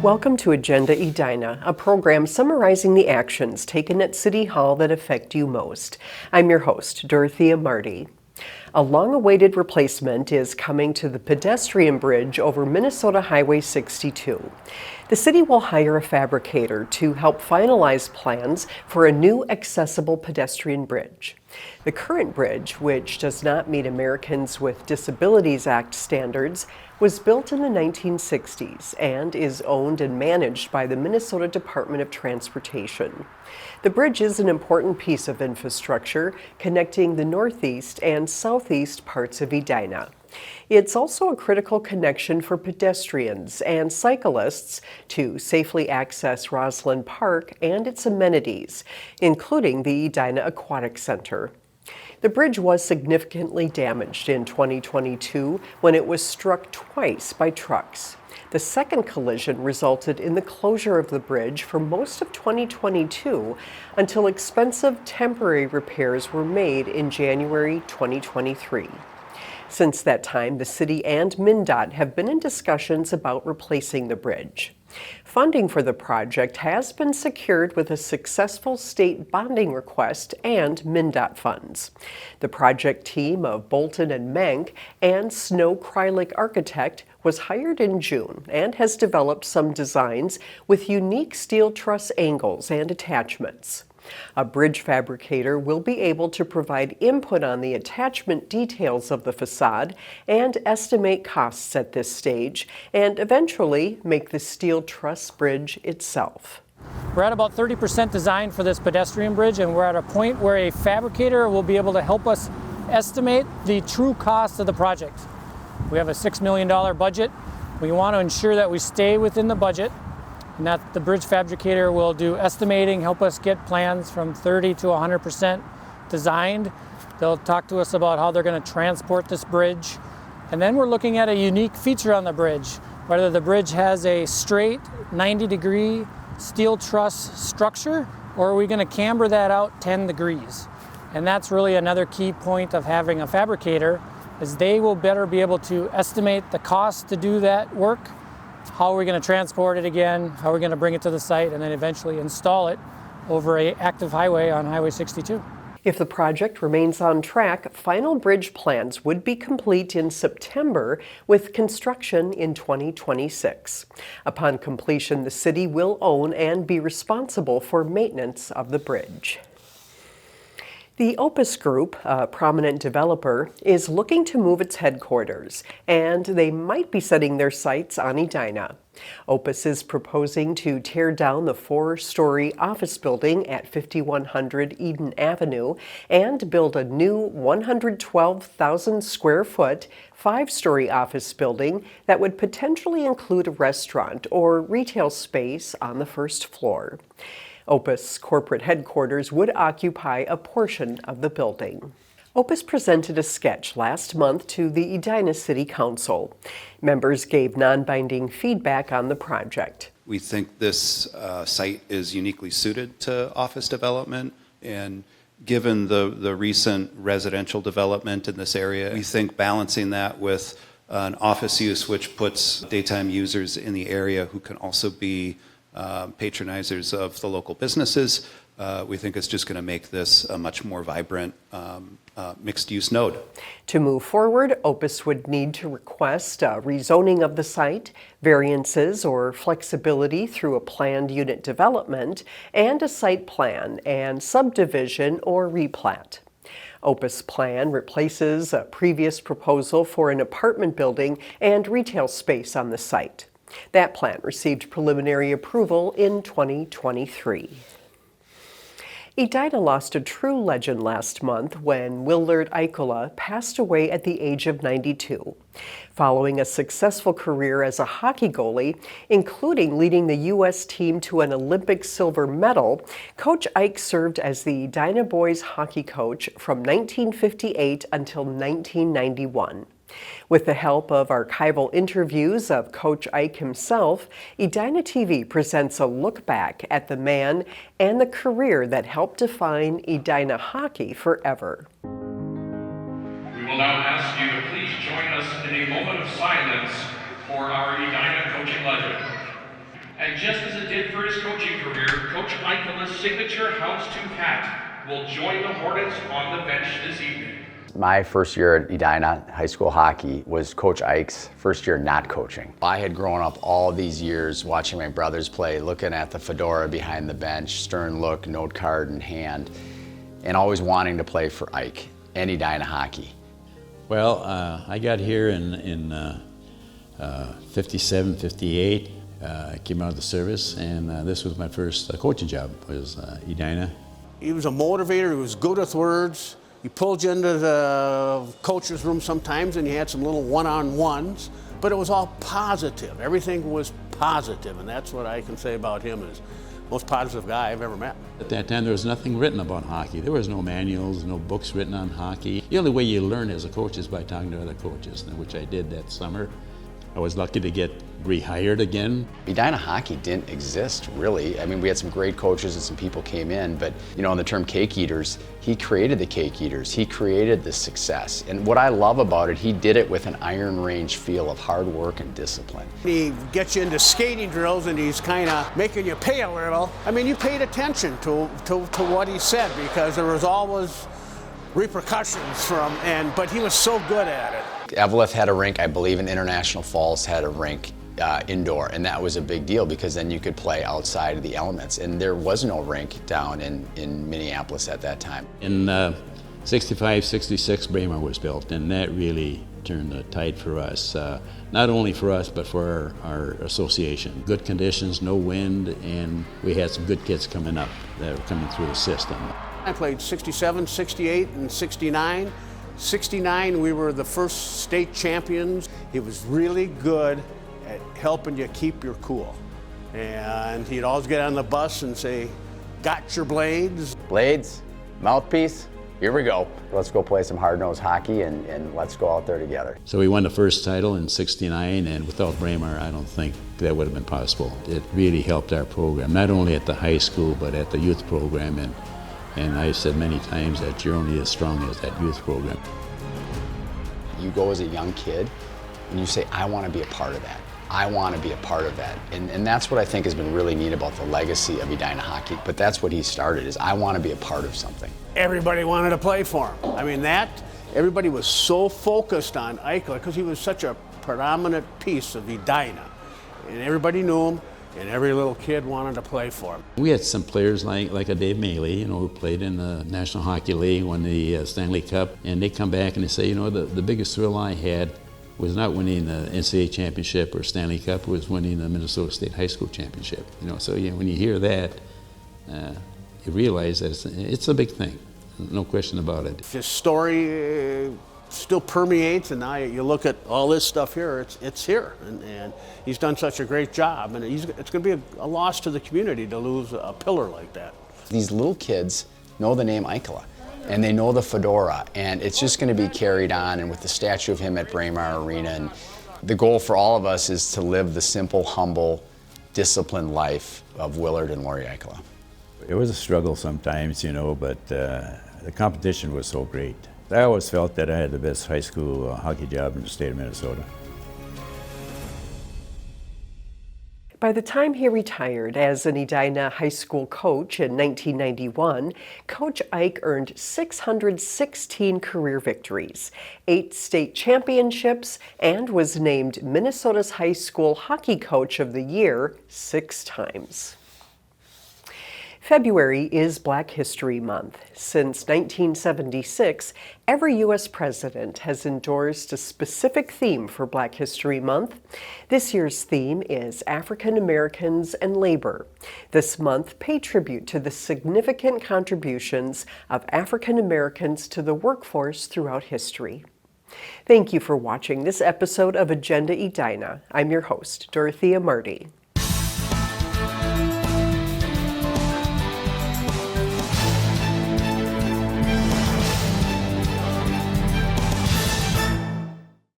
Welcome to Agenda Edina, a program summarizing the actions taken at City Hall that affect you most. I'm your host, Dorothea Marty. A long-awaited replacement is coming to the pedestrian bridge over Minnesota Highway 62. The city will hire a fabricator to help finalize plans for a new accessible pedestrian bridge. The current bridge, which does not meet Americans with Disabilities Act standards, was built in the 1960s and is owned and managed by the Minnesota Department of Transportation. The bridge is an important piece of infrastructure connecting the northeast and southeast parts of Edina. It's also a critical connection for pedestrians and cyclists to safely access Rosland Park and its amenities, including the Edina Aquatic Center. The bridge was significantly damaged in 2022 when it was struck twice by trucks. The second collision resulted in the closure of the bridge for most of 2022 until expensive temporary repairs were made in January 2023. Since that time, the city and MnDOT have been in discussions about replacing the bridge. Funding for the project has been secured with a successful state bonding request and MnDOT funds. The project team of Bolton and Menk and Snow Krylik Architect was hired in June and has developed some designs with unique steel truss angles and attachments. A bridge fabricator will be able to provide input on the attachment details of the facade and estimate costs at this stage, and eventually make the steel truss bridge itself. We're at about 30% design for this pedestrian bridge, and we're at a point where a fabricator will be able to help us estimate the true cost of the project. We have a $6 million budget. We want to ensure that we stay within the budget, and that the bridge fabricator will do estimating, help us get plans from 30 to 100% designed. They'll talk to us about how they're going to transport this bridge. And then we're looking at a unique feature on the bridge, whether the bridge has a straight 90-degree steel truss structure, or are we going to camber that out 10 degrees. And that's really another key point of having a fabricator, is they will better be able to estimate the cost to do that work. How are we going to transport it again? How are we going to bring it to the site and then eventually install it over an active highway on Highway 62? If the project remains on track, final bridge plans would be complete in September with construction in 2026. Upon completion, the city will own and be responsible for maintenance of the bridge. The Opus Group, a prominent developer, is looking to move its headquarters, and they might be setting their sights on Edina. Opus is proposing to tear down the 4-story office building at 5100 Eden Avenue and build a new 112,000 square foot 5-story office building that would potentially include a restaurant or retail space on the first floor. Opus corporate headquarters would occupy a portion of the building. Opus presented a sketch last month to the Edina City Council. Members gave non-binding feedback on the project. We think this site is uniquely suited to office development, and given the recent residential development in this area, we think balancing that with an office use which puts daytime users in the area who can also be patronizers of the local businesses, we think it's just going to make this a much more vibrant mixed-use node. To move forward, Opus would need to request a rezoning of the site, variances or flexibility through a planned unit development, and a site plan and subdivision or replat. Opus plan replaces a previous proposal for an apartment building and retail space on the site. That plan received preliminary approval in 2023. Edina lost a true legend last month when Willard Ikola passed away at the age of 92. Following a successful career as a hockey goalie, including leading the U.S. team to an Olympic silver medal, Coach Ike served as the Edina boys hockey coach from 1958 until 1991. With the help of archival interviews of Coach Ike himself, Edina TV presents a look back at the man and the career that helped define Edina hockey forever. We will now ask you to please join us in a moment of silence for our Edina coaching legend. And just as it did for his coaching career, Coach Ikola's signature houndstooth hat will join the Hornets on the bench this evening. My first year at Edina High School hockey was Coach Ike's first year not coaching. I had grown up all these years watching my brothers play, looking at the fedora behind the bench, stern look, note card in hand, and always wanting to play for Ike and Edina hockey. Well, I got here in 57, 58. I came out of the service, and this was my first coaching job, was Edina. He was a motivator, he was good with words. He pulled you into the coach's room sometimes and you had some little one-on-ones, but it was all positive. Everything was positive, and that's what I can say about him, is the most positive guy I've ever met. At that time, there was nothing written about hockey. There was no manuals, no books written on hockey. The only way you learn as a coach is by talking to other coaches, which I did that summer. I was lucky to get rehired again. Edina hockey didn't exist, really. I mean, we had some great coaches and some people came in, but you know, on the term cake eaters, he created the cake eaters. He created the success. And what I love about it, he did it with an Iron Range feel of hard work and discipline. He gets you into skating drills and he's kind of making you pay a little. I mean, you paid attention to what he said, because there was always repercussions but he was so good at it. Eveleth had a rink, I believe in International Falls had a rink indoor, and that was a big deal because then you could play outside of the elements, and there was no rink down in Minneapolis at that time. In 65, 66, Braemar was built, and that really turned the tide for us. Not only for us, but for our association. Good conditions, no wind, and we had some good kids coming up that were coming through the system. I played 67, 68, and 69. 69, we were the first state champions. He was really good at helping you keep your cool. And he'd always get on the bus and say, "Got your blades?" Blades, mouthpiece, here we go. Let's go play some hard-nosed hockey and let's go out there together. So we won the first title in 69, and without Braemar, I don't think that would have been possible. It really helped our program, not only at the high school, but at the youth program. And I've said many times that you're only as strong as that youth program. You go as a young kid and you say, I want to be a part of that. I want to be a part of that. And that's what I think has been really neat about the legacy of Edina hockey. But that's what he started, is I want to be a part of something. Everybody wanted to play for him. I mean, everybody was so focused on Ikola because he was such a predominant piece of Edina. And everybody knew him. And every little kid wanted to play for him. We had some players like a Dave Maley, who played in the National Hockey League, won the Stanley Cup, and they come back and they say, the biggest thrill I had was not winning the NCAA championship or Stanley Cup, it was winning the Minnesota State High School championship. So when you hear that, you realize that it's a big thing, no question about it. His story still permeates, and now you look at all this stuff here, it's here, and he's done such a great job, and it's going to be a loss to the community to lose a pillar like that. These little kids know the name Ikola, and they know the fedora, and it's just going to be carried on, and with the statue of him at Braemar Arena, and the goal for all of us is to live the simple, humble, disciplined life of Willard and Lori Ikola. It was a struggle sometimes, but the competition was so great. I always felt that I had the best high school hockey job in the state of Minnesota. By the time he retired as an Edina high school coach in 1991, Coach Ike earned 616 career victories, 8 state championships, and was named Minnesota's High School Hockey Coach of the Year 6 times. February is Black History Month. Since 1976, every U.S. president has endorsed a specific theme for Black History Month. This year's theme is African Americans and Labor. This month, pay tribute to the significant contributions of African Americans to the workforce throughout history. Thank you for watching this episode of Agenda Edina. I'm your host, Dorothea Marty.